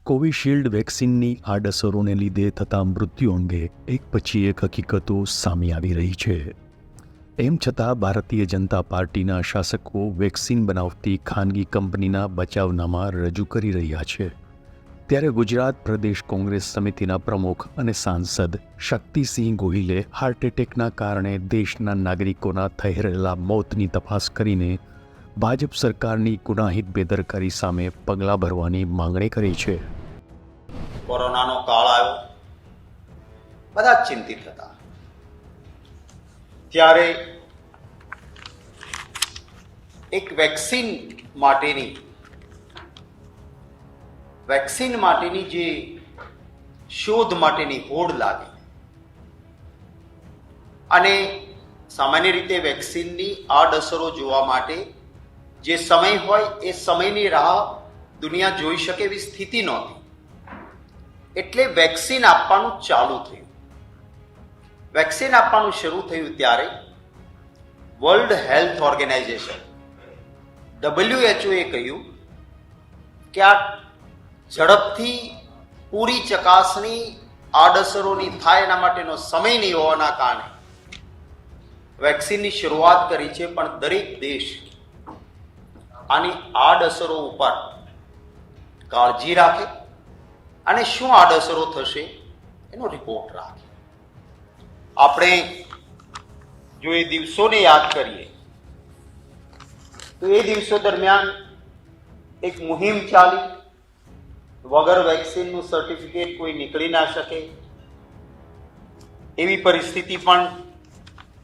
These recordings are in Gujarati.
કોવિશિલ્ડ વેક્સિનની આડઅસરોને લીધે થતા મૃત્યુ અંગે એક પછી એક હકીકતો સામે આવી રહી છે. એમ છતાં ભારતીય જનતા પાર્ટીના શાસકો વેક્સિન બનાવતી ખાનગી કંપનીના બચાવનામા રજૂ કરી રહ્યા છે. ત્યારે ગુજરાત પ્રદેશ કોંગ્રેસ સમિતિના પ્રમુખ અને સાંસદ શક્તિસિંહ ગોહિલે હાર્ટ એટેકના કારણે દેશના નાગરિકોના થઈ રહેલા મોતની તપાસ કરીને ભાજપ સરકારની ગુનાહિત બેદરકારી સામે પગલાં ભરવાની માંગણી કરી છે. કોરોનાનો કાળ આવ્યો, બધા જ ચિંતિત હતા. ત્યારે એક વેક્સિન માટેની જે શોધ માટેની હોડ લાગી અને સામાન્ય રીતે વેક્સિનની આડઅસરો જોવા માટે જે સમય હોય એ સમયની રાહ દુનિયા જોઈ શકે એવી સ્થિતિ નહોતી. એટલે વેક્સિન આપવાનું ચાલુ થયું. વેક્સિન આપવાનું શરૂ થયું ત્યારે વર્લ્ડ હેલ્થ ઓર્ગેનાઇઝેશન WHO એ કહ્યું કે આ ઝડપથી પૂરી ચકાસણી આડઅસરોની થાય એના માટેનો સમય નહીં હોવાના કારણે વેક્સિનની શરૂઆત કરી છે. પણ દરેક દેશ આની આડઅસરો ઉપર કાળજી રાખે અને શું આડઅસરો થશે એનો રિપોર્ટ રાખે. આપણે જો એ દિવસોને યાદ કરીએ તો એ દિવસો દરમિયાન એક મુહિમ ચાલી, વગર વેક્સિનનું સર્ટિફિકેટ કોઈ નીકળી ના શકે એવી પરિસ્થિતિ પણ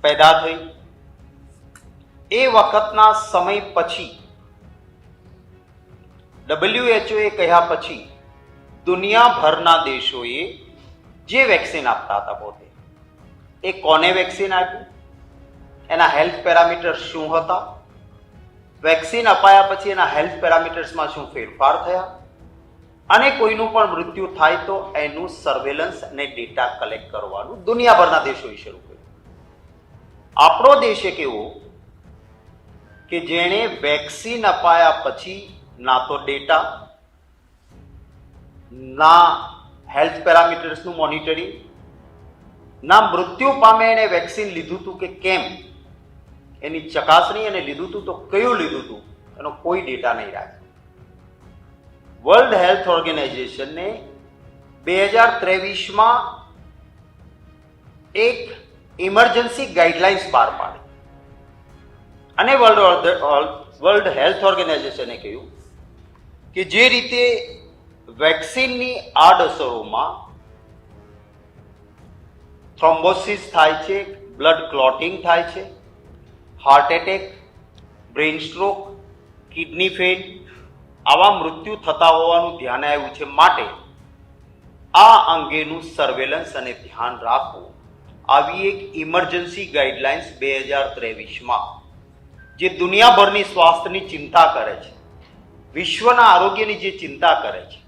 પેદા થઈ. એ વખતના સમય પછી WHO એ કહ્યા પછી દુનિયાભરના દેશોએ જે વેક્સિન આપતા હતા પોતે એ કોને વેક્સિન આપ્યું, એના હેલ્થ પેરામીટર શું હતા, વેક્સિન અપાયા પછી એના હેલ્થ પેરામીટર્સમાં શું ફેરફાર થયા અને કોઈનું પણ મૃત્યુ થાય તો એનું સર્વેલન્સ અને ડેટા કલેક્ટ કરવાનું દુનિયાભરના દેશોએ શરૂ કર્યું. આપણો દેશ એક એવો કે જેણે વેક્સિન અપાયા પછી ના તો ડેટા, ના હેલ્થ પેરામીટર્સનું મોનિટરિંગ, ના મૃત્યુ પામે એને વેક્સિન લીધું હતું કે કેમ એની ચકાસણી, અને લીધું હતું તો કયું લીધું હતું એનો કોઈ ડેટા નહીં રાખ્યો. વર્લ્ડ હેલ્થ ઓર્ગેનાઇઝેશનને 2023માં એક ઇમરજન્સી ગાઈડલાઇન્સ બહાર પાડી અને વર્લ્ડ હેલ્થ ઓર્ગેનાઇઝેશને કહ્યું કે જે રીતે વેક્સિનની આડઅસરોમાં થ્રોમ્બોસિસ થાય છે, બ્લડ ક્લોટિંગ થાય છે, heart attack, brain stroke, kidney fail આવા મૃત્યુ થતા હોવાનું ધ્યાને આવ્યું છે. માટે આ અંગેનું સર્વેલન્સ અને ધ્યાન રાખવું આવી એક ઇમરજન્સી ગાઈડલાઇન્સ 2023માં જે દુનિયાભરની સ્વાસ્થ્યની ચિંતા કરે છે, વિશ્વના આરોગ્યની જે ચિંતા કરે છે,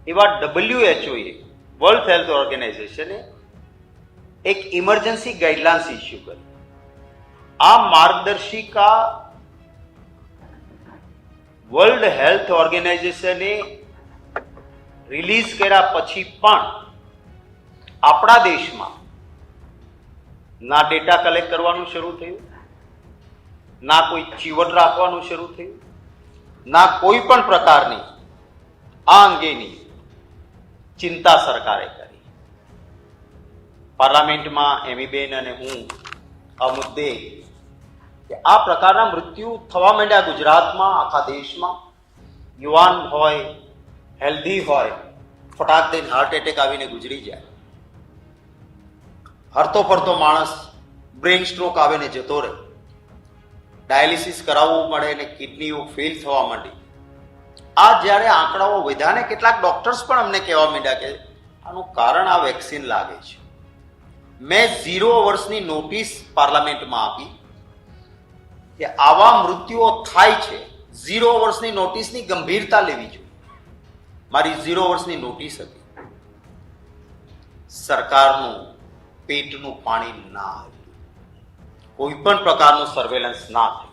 એવા WHOએ વર્લ્ડ હેલ્થ ઓર્ગેનાઇઝેશને એક ઇમરજન્સી ગાઈડલાઇન્સ ઇસ્યુ કરી. આ માર્ગદર્શિકા વર્લ્ડ હેલ્થ ઓર્ગેનાઇઝેશને રિલીઝ કર્યા પછી પણ આપણા દેશમાં ના ડેટા કલેક્ટ કરવાનું શરૂ થયું, ના કોઈ ચીવટ રાખવાનું શરૂ થયું, ના કોઈ પણ પ્રકારની આ અંગેની ચિંતા સરકારે કરી. પાર્લામેન્ટમાં એમીબેન અને હું આ મુદ્દે કે આ પ્રકારના મૃત્યુ થવા માંડ્યા ગુજરાતમાં, આખા દેશમાં, યુવાન હોય, હેલ્ધી હોય, ફટાક દઈને હાર્ટ એટેક આવીને ગુજરી જાય, હરતો ફરતો માણસ બ્રેઇન સ્ટ્રોક આવે ને જતો રહે, ડાયાલિસિસ કરાવવું મળે અને કિડનીઓ ફેલ થવા માંડી. આ જ્યારે આંકડાઓ વધ્યા ને કેટલાક ડોક્ટર્સ પણ અમને કહેવા માંડ્યા કે આનું કારણ આ વેક્સિન લાગે છે. મેં 0 વર્ષની નોટિસ પાર્લામેન્ટમાં આપી કે આવા મૃત્યુઓ થાય છે, 0 વર્ષની નોટિસની ગંભીરતા લેવી જોઈએ. મારી 0 વર્ષની નોટિસ હતી. સરકારનું પેટનું પાણી ના આવ્યું, કોઈ પણ પ્રકારનું સર્વેલન્સ ના થયું.